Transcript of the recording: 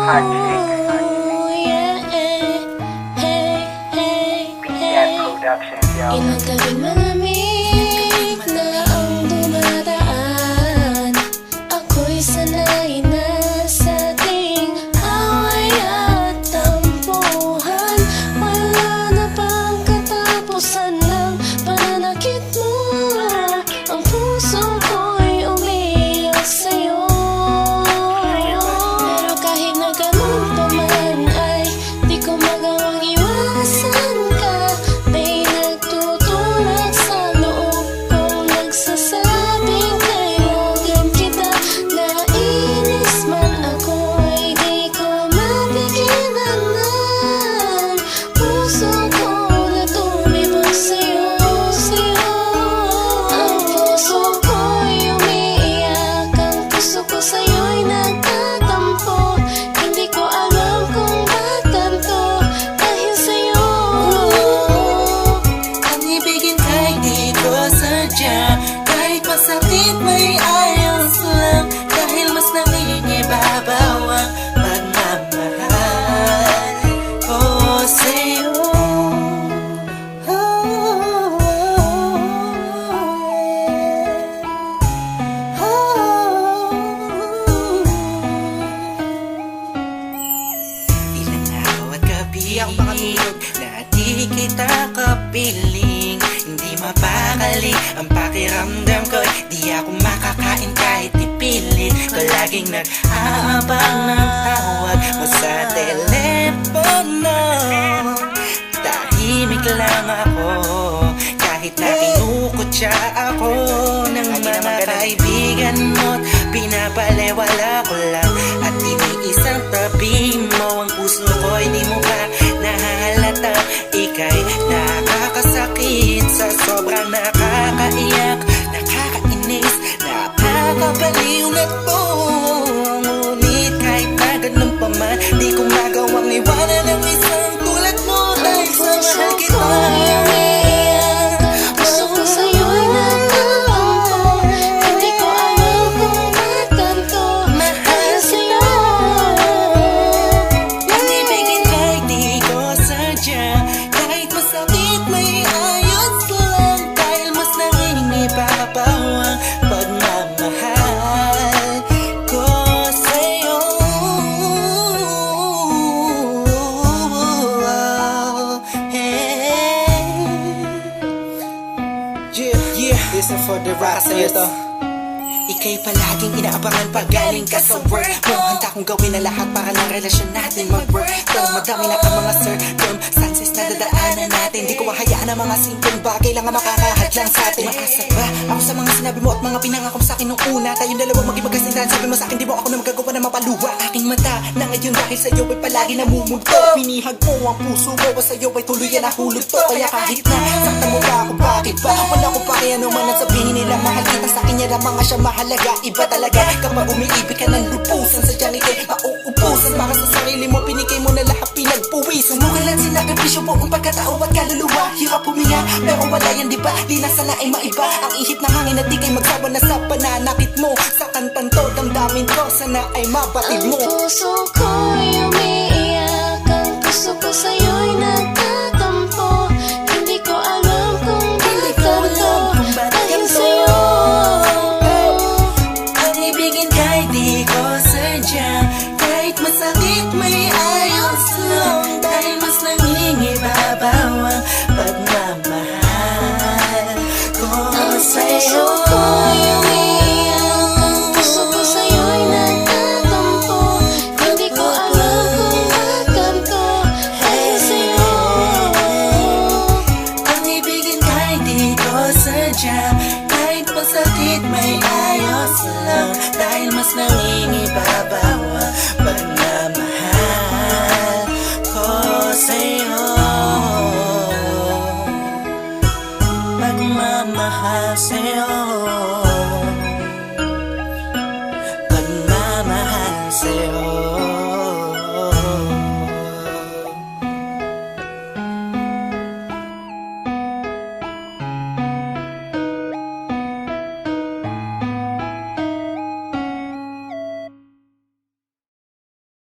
yeah, hey, hey, hey. Ilang gabing malamig na ang dumadaan. Ako'y sanay na sa ating away at tampuhan. Wala na bang katapusan ng pananakit mo? Ang puso ko'y umiiyak sa'yo. Pero kahit na ganun pa man ay di ko magawang iwasan ka. May nagtutulak sa loob kong nagsasabing kailangan kita. Nainis man ako ay di ko mapigilan ng puso ko na tumibok sa'yo, sa'yo. Ang puso ko'y umiiyak, ang puso ko sa'yo'y nagtatampo. Hindi ko alam kung ba't ganito dahil sa'yo. Ang ibigin kay di ko sadya, kahit masakit may ayos lang. Dahil mas nangingibabaw ang pagmamahal ko sa'yo. Ilang araw at gabi na di kita kapiling. Hindi mapakali ang pakiramdam ko. Di ako makakain kahit ipilit ko. Laging nag-aabang ng tawag mo sa telepono. Tahimik lang ako kahit na kinukutya ako ng mga kaibigan mo't pinapalewala ko lang. At iniisang tabi mo ang puso ko'y di mo ba nahalata? Ika'y nakakasakit sa sobrang nakakaiyak, nakakainis, nakakabaliw na to. Ngunit kahit na ganun pa man, di ko magawang iwanan ang isang tulad mo. Dahil sa mahal kita. Puso ko sa'yo'y nagtatampo. Hindi ko alam kung ba't ganito dahil sa'yo. Ang ibigin kahit di ko sadya, kahit masakit may ayos lang. Dahil mas nangingibabaw ang pagmamahal ko sa'yo. Yeah, this is for the rock sa'yo to. Ika'y palaging inaabangan pag galing ka sa work mo. Handa kong gawin na lahat para ng relasyon natin mag-work. Pero madami na ang mga circumstances na dadaanan natin. Di ko mahayaan ang mga simpleng bagay lang ang makakahadlang sa atin. Maasa ba ako sa mga sinabi mo at mga pinangako sa akin nung una? Tayong dalawa maging magkasintahan. Sabi mo sa akin di mo ako na magagawa na mapaluwa. Aking mata na ngayon dahil sa'yo ay palagi namumugto. Pinihag mo ang puso mo o sa'yo ay tuluyan na hulog to. Kaya kahit na saktan mo ba ako, bakit ba? Wala ko pa kaya naman at sabihin nila mahal kita sa akin. Yan ang mga siya mahalaga. Iba talaga kapag umiibig ka ng lupusan. Sadyang ika'y mauubusan. Para sa sarili mo pinigay mo na lahat pinagpuwis. Sumugal at sinakripisyo mo ang pagkatao at kaluluwa. Hirap huminga pero wala yan diba? Di na sana ay maiba ang ihip ng hangin at di kay magsawa na sa pananakit mo. Sa kantang to damdamin ko sana ay mabatid mo. Ang puso ko'y umiiyak, ang puso ko sa'yo'y nagtatampo. Hindi ko alam kung ba't ganito dahil sa'yo. Ang ibigin kahit di ko sadya, kahit masakit may ayos lang. Dahil mas nangingibabaw ang pagmamahal ko Ang sa'yo. puso ko'y umiiyak, ang puso ko sa'yo'y nagtatampo. Hindi ko alam kung ba't ganito dahil sa'yo. Ang ibigin kahit di ko sadya, kahit masakit may ayos lang. Dahil mas nangingibabaw